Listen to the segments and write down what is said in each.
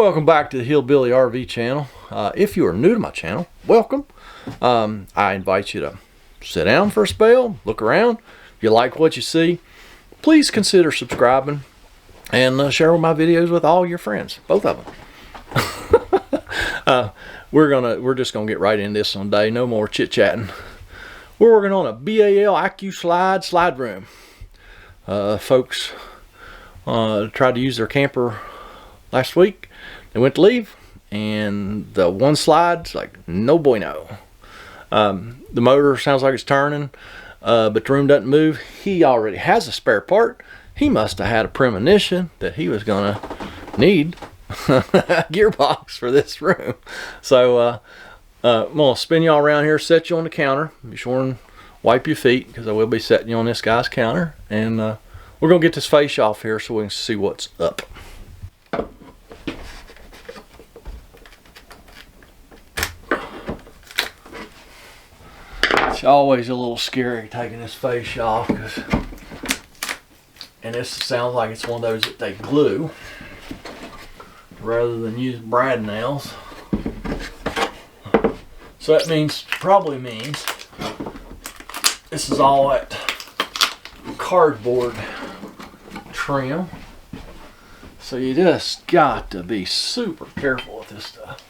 Welcome back to the Hillbilly RV channel. If you are new to my channel, welcome. I invite you to sit down for a spell, look around. If you like what you see, please consider subscribing and share my videos with all your friends, both of them. We're just gonna get right into this one day. No more chit chatting. We're working on a BAL IQ slide room. Folks tried to use their camper last week. They went to leave, and the one slide's like no bueno. The motor sounds like it's turning, but the room doesn't move. He already has a spare part. He must have had a premonition that he was gonna need a gearbox for this room. So I'm gonna spin y'all around here, set you on the counter. Be sure and wipe your feet, because I will be setting you on this guy's counter, and we're gonna get this face off here so we can see what's up. It's always a little scary taking this face off, and this sounds like it's one of those that they glue rather than use brad nails. So that probably means this is all that cardboard trim. So you just got to be super careful with this stuff.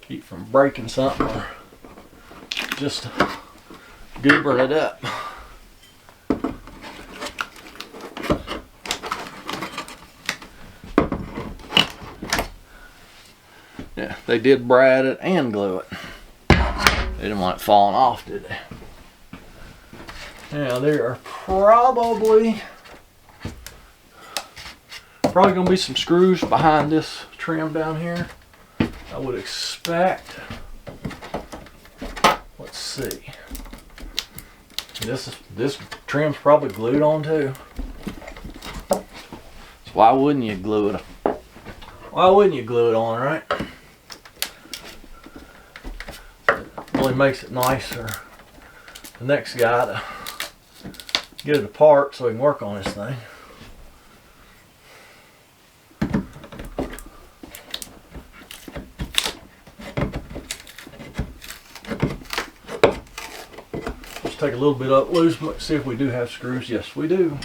Keep from breaking something or just goobering it up. Yeah, they did brad it and glue it. They didn't want it falling off, did they? Now there are probably gonna be some screws behind this trim down here, I would expect. Let's see. This trim's probably glued on too. So why wouldn't you glue it? Why wouldn't you glue it on, right? It really makes it nicer. The next guy to get it apart so we can work on this thing. Take a little bit up loose, see if we do have screws. Yes, we do.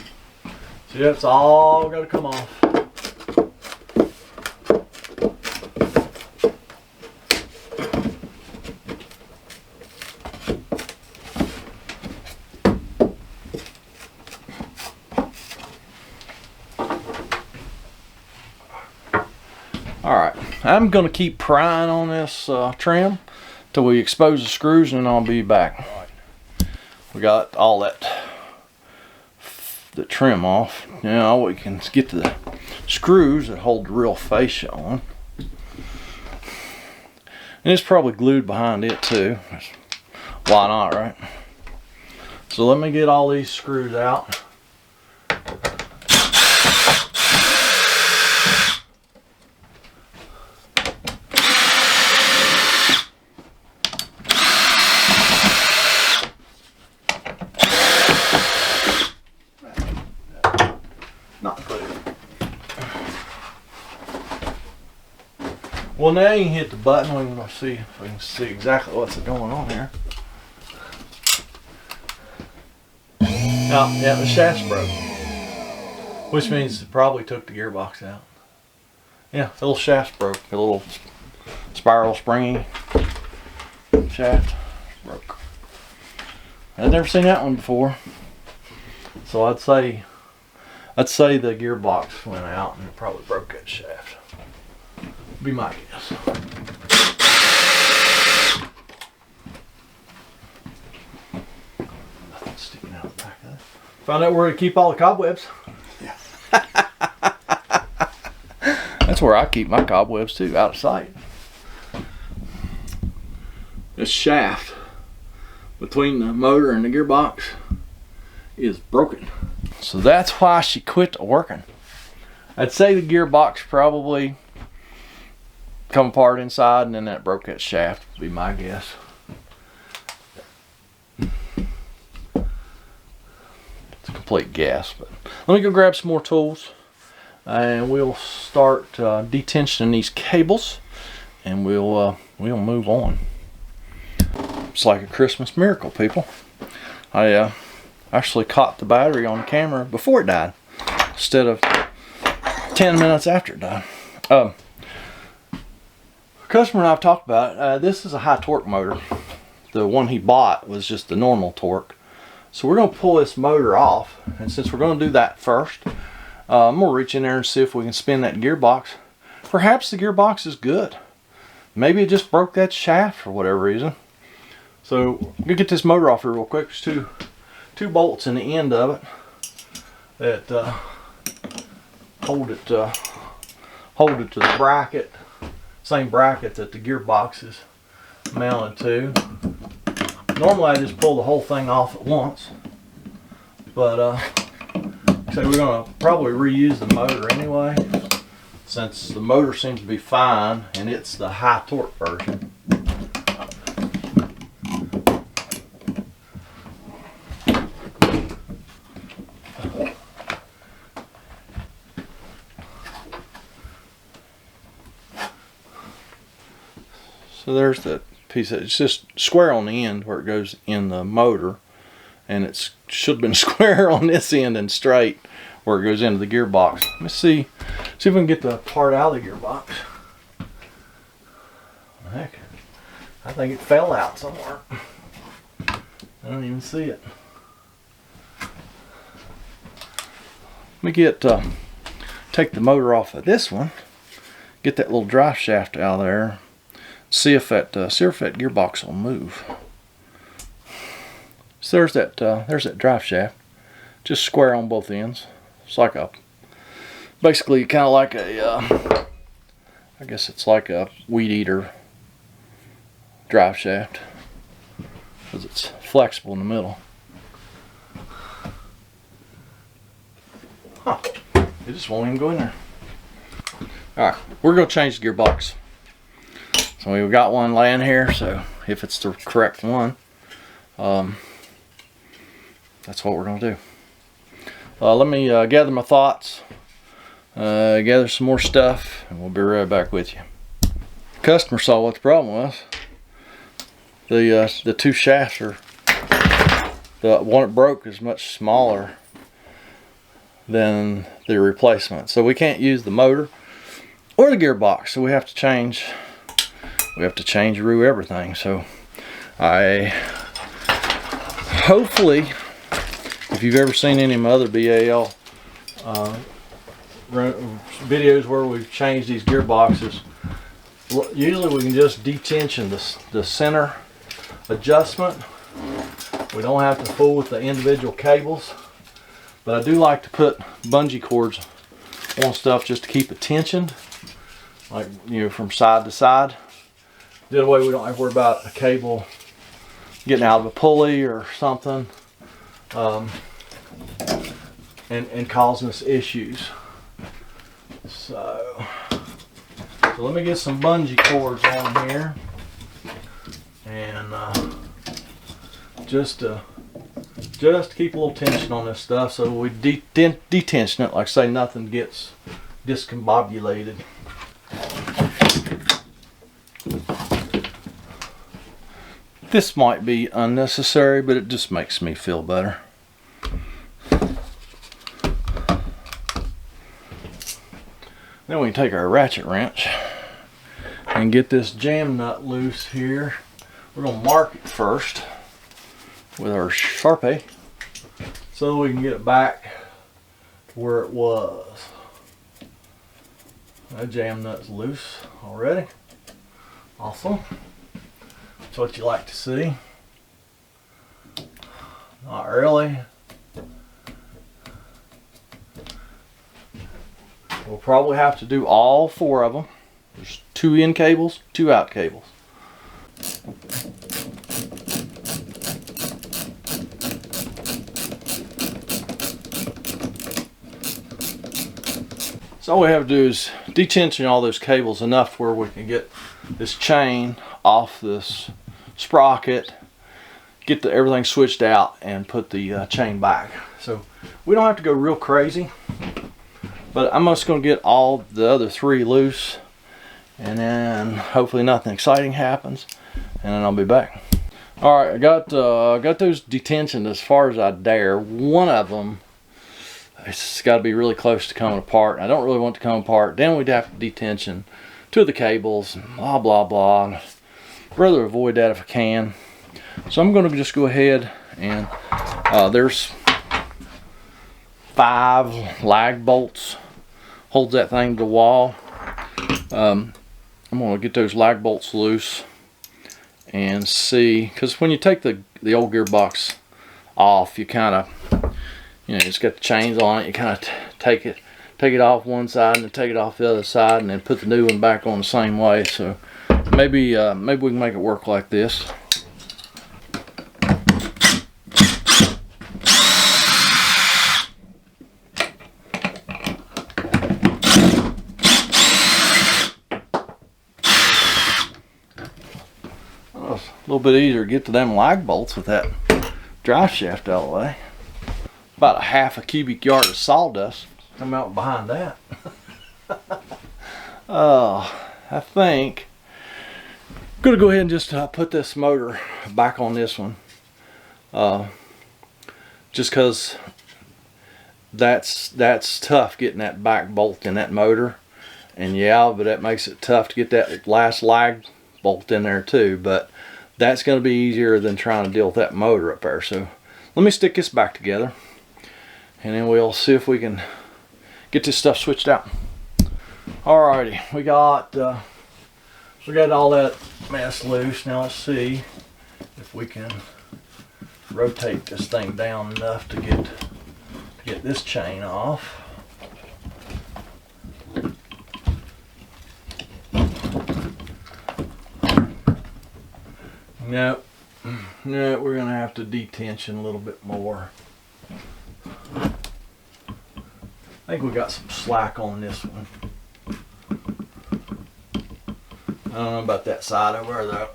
See, that's all got to come off. All right, I'm going to keep prying on this trim till we expose the screws, and then I'll be back. We got all the trim off. Now we can get to the screws that hold the real fascia on. And it's probably glued behind it too. Why not, right? So let me get all these screws out. Well, now you can hit the button. We're going to see if we can see exactly what's going on here. Oh, yeah, the shaft's broke, which means it probably took the gearbox out. Yeah, the little shaft's broke. The little spiral springy shaft broke. I've never seen that one before. So I'd say the gearbox went out and it probably broke that shaft. Be my guess. Nothing sticking out the back of it. Found out where to keep all the cobwebs. Yeah. That's where I keep my cobwebs too, out of sight. This shaft between the motor and the gearbox is broken. So that's why she quit working. I'd say the gearbox probably come apart inside, and then that broke that shaft, would be my guess. It's complete guess. But let me go grab some more tools, and we'll start detensioning these cables, and we'll move on. It's like a Christmas miracle, people. I actually caught the battery on the camera before it died, instead of 10 minutes after it died. Customer and I've talked about it. This is a high torque motor. The one he bought was just the normal torque. So we're going to pull this motor off, and since we're going to do that first, I'm going to reach in there and see if we can spin that gearbox. Perhaps the gearbox is good. Maybe it just broke that shaft for whatever reason. So I'm going to get this motor off here real quick. There's two bolts in the end of it that hold it to the bracket, same bracket that the gearbox is mounted to. Normally I just pull the whole thing off at once, but so we're going to probably reuse the motor anyway, since the motor seems to be fine and it's the high torque version. So there's that piece. It's just square on the end where it goes in the motor, and it should have been square on this end and straight where it goes into the gearbox. Let me see if we can get the part out of the gearbox. Heck, I think it fell out somewhere. I don't even see it. Let me take the motor off of this one, get that little drive shaft out of there. See if that gearbox will move. So there's that drive shaft, just square on both ends. It's like basically kind of like a, I guess it's like a weed eater drive shaft, because it's flexible in the middle. Huh? It just won't even go in there. All right, we're gonna change the gearbox. So we've got one laying here, so if it's the correct one, that's what we're going to do. Let me gather my thoughts, gather some more stuff, and we'll be right back with you. Customer saw what the problem was. The two shafts are, the one that broke is much smaller than the replacement. So we can't use the motor or the gearbox, so we have to change everything. So hopefully, if you've ever seen any of my other BAL videos where we've changed these gearboxes, usually we can just detension the center adjustment. We don't have to fool with the individual cables, but I do like to put bungee cords on stuff just to keep it tensioned, like, you know, from side to side. That way we don't have to worry about a cable getting out of a pulley or something, and causing us issues. So let me get some bungee cords on here, and just to keep a little tension on this stuff, so we detension it, like say nothing gets discombobulated. This might be unnecessary, but it just makes me feel better. Then we can take our ratchet wrench and get this jam nut loose here. We're going to mark it first with our Sharpie so we can get it back where it was. That jam nut's loose already. Awesome. That's what you like to see. Not really. We'll probably have to do all four of them. There's 2 in cables, 2 out cables. So all we have to do is detension all those cables enough where we can get this chain off this sprocket, get everything switched out and put the chain back. So we don't have to go real crazy, but I'm just going to get all the other 3 loose, and then hopefully nothing exciting happens, and then I'll be back. All right, I got those detentioned as far as I dare. One of them, it's got to be really close to coming apart. I don't really want it to come apart. Then we'd have to detension 2 of the cables, blah blah blah. I'd rather avoid that if I can. So I'm going to just go ahead and there's 5 lag bolts, holds that thing to the wall. I'm going to get those lag bolts loose and see, because when you take the old gearbox off, you kind of, you know, it's got the chains on it. You kind of take it off one side and then take it off the other side, and then put the new one back on the same way. So maybe we can make it work like this. A little bit easier to get to them lag bolts with that drive shaft out of the way. About a half a cubic yard of sawdust come out behind that. I think I'm gonna go ahead and just put this motor back on this one, just because that's tough getting that back bolt in that motor, and yeah, but that makes it tough to get that last lag bolt in there too. But that's going to be easier than trying to deal with that motor up there. So let me stick this back together, and then we'll see if we can get this stuff switched out. Alrighty, we got all that mess loose. Now let's see if we can rotate this thing down enough to get this chain off. No, we're gonna have to detension a little bit more. I think we got some slack on this one. I don't know about that side over there though.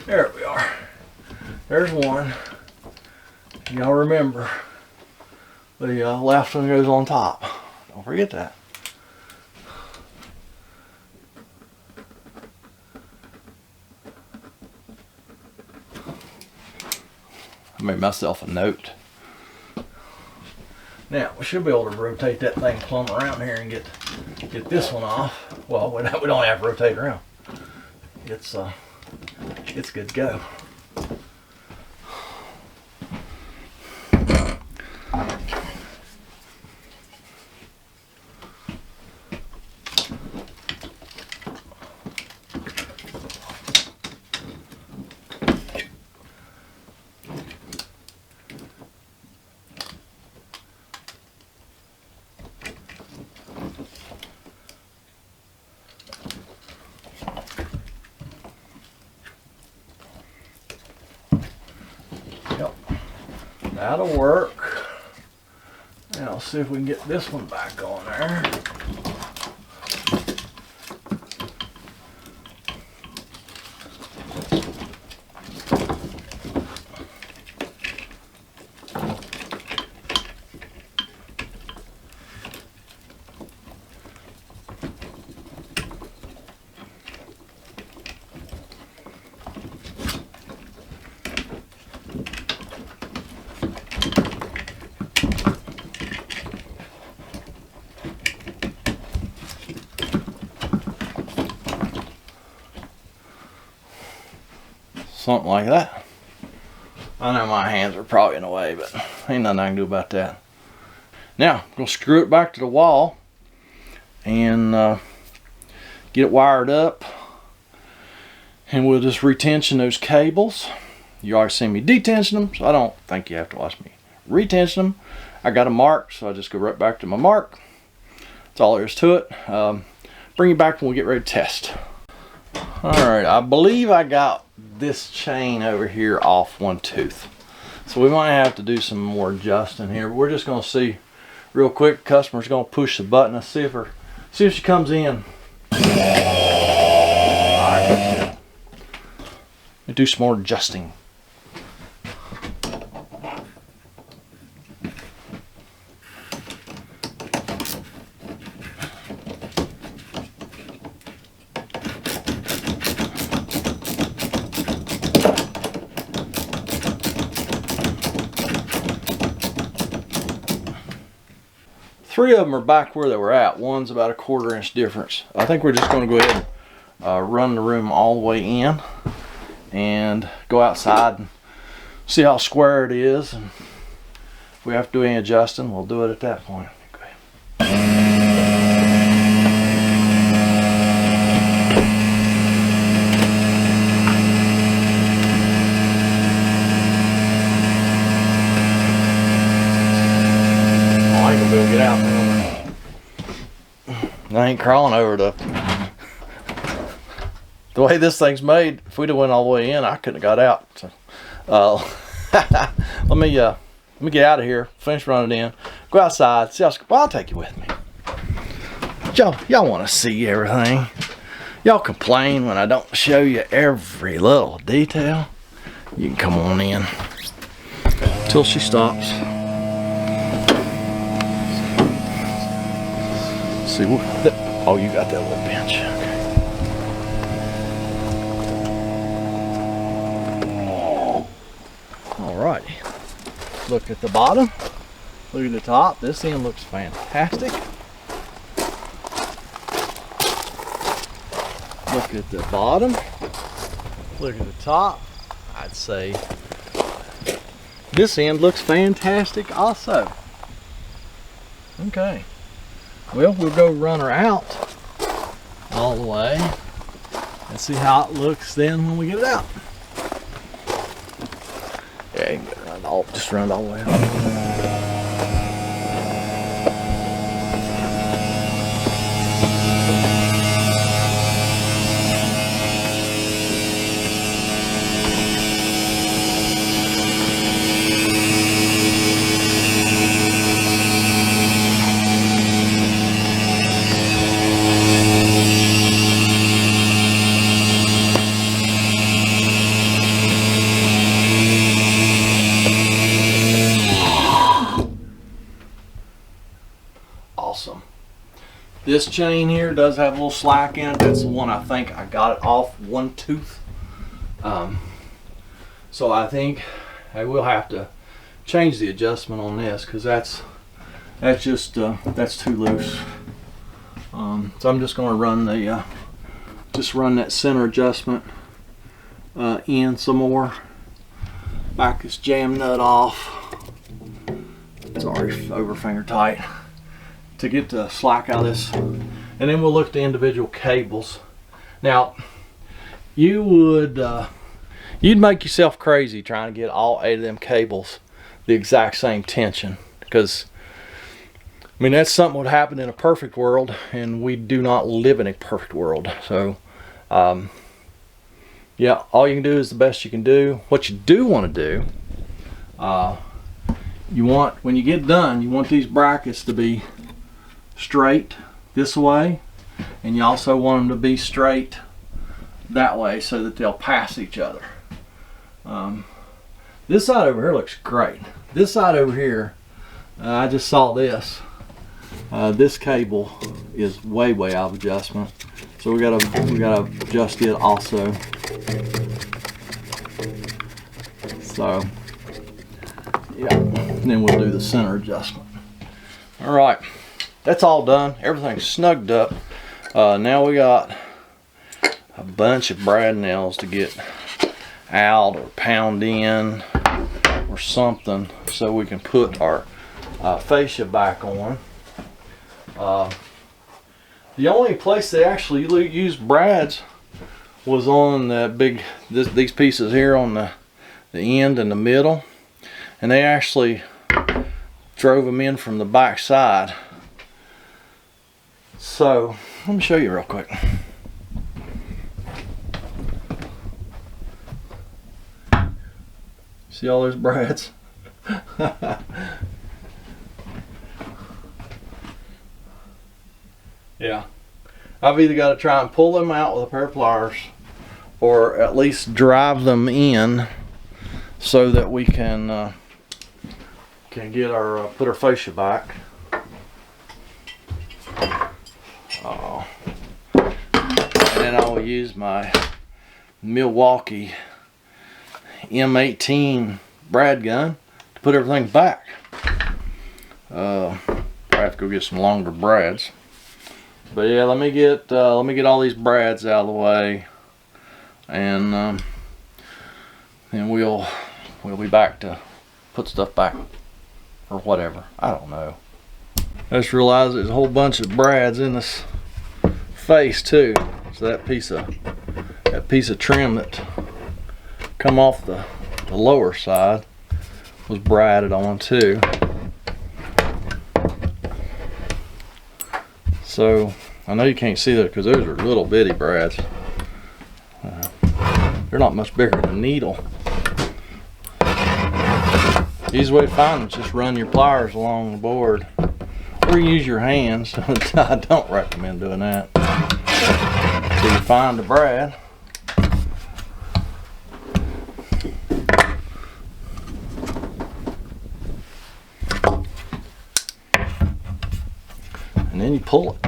There we are. There's one. Y'all remember, the left one goes on top. Don't forget that. I made myself a note. Now we should be able to rotate that thing plumb around here and get this one off. Well, we don't have to rotate around. It's good to go. Yep, that'll work. Now I'll see if we can get this one back on there. Something like that. I know my hands are probably in the way, but ain't nothing I can do about that. Now, I'm going to screw it back to the wall and get it wired up. And we'll just retension those cables. You already seen me detension them, so I don't think you have to watch me retension them. I got a mark, so I just go right back to my mark. That's all there is to it. Bring you back when we get ready to test. Alright, I believe I got this chain over here off one tooth. So we might have to do some more adjusting here. But we're just going to see real quick. Customer's going to push the button and see if she comes in. Alright, let me do some more adjusting. Three of them are back where they were at. One's about a 1/4 inch difference. I think we're just going to go ahead and run the room all the way in and go outside and see how square it is. And if we have to do any adjusting, we'll do it at that point. Go ahead. Oh, I ain't gonna be able to get out there. I ain't crawling over the way this thing's made. If we'd have went all the way in, I couldn't have got out. So, let me get out of here, finish running in, go outside, see how. Well, I'll take you with me. Y'all want to see everything. Y'all complain when I don't show you every little detail. You can come on in till she stops. See what? Oh, you got that little bench. Okay. Alrighty. Look at the bottom. Look at the top. This end looks fantastic. Look at the bottom. Look at the top. I'd say this end looks fantastic also. Okay. Well, we'll go run her out all the way and see how it looks then when we get it out. Yeah, you can get it run all, just run it all the way out. Awesome. This chain here does have a little slack in it. That's the one I think I got it off one tooth. So I think I will have to change the adjustment on this because that's just that's too loose. So I'm just going to run the run that center adjustment in some more. Back this jam nut off. It's already over finger tight. To get the slack out of this, and then we'll look at the individual cables. Now you'd make yourself crazy trying to get all 8 of them cables the exact same tension, because I mean that's something would happen in a perfect world, and we do not live in a perfect world. So yeah, all you can do is the best you can do. What you do want to do, you want, when you get done, you want these brackets to be straight this way, and you also want them to be straight that way so that they'll pass each other. This side over here looks great. This side over here, I just saw this. This cable is way out of adjustment, so we gotta adjust it also. So yeah, and then we'll do the center adjustment. All right. That's all done. Everything's snugged up. Now we got a bunch of brad nails to get out or pound in or something so we can put our fascia back on. The only place they actually used brads was on the these pieces here on the end and the middle, and they actually drove them in from the back side. So let me show you real quick. See all those brads? Yeah. I've either got to try and pull them out with a pair of pliers or at least drive them in so that we can get our put our fascia back. Oh. And then I will use my Milwaukee M18 brad gun to put everything back. I have to go get some longer brads. But yeah, let me get all these brads out of the way, and then we'll be back to put stuff back or whatever. I don't know. I just realized there's a whole bunch of brads in this face too. So that piece of trim that come off the lower side was braided on too. So I know you can't see that because those are little bitty brads. They're not much bigger than a needle. Easy way to find them is just run your pliers along the board or use your hands. I don't recommend doing that. So you find the brad. And then you pull it.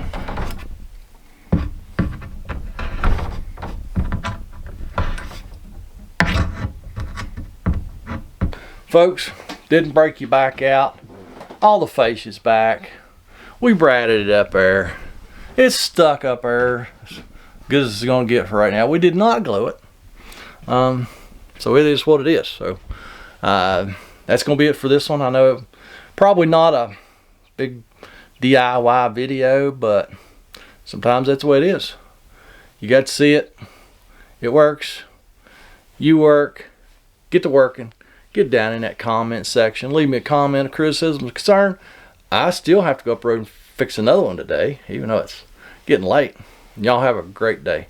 Folks, didn't break your back out. All the fascia's back. We braided it up there. It's stuck up there. As good as it's gonna get for right now. We did not glue it. So it is what it is. So that's gonna be it for this one. I know probably not a big DIY video, but sometimes that's the way it is. You got to see it. It works. You work. Get to working. Get down in that comment section. Leave me a comment, a criticism, a concern. I still have to go up the road and fix another one today, even though it's getting late. Y'all have a great day.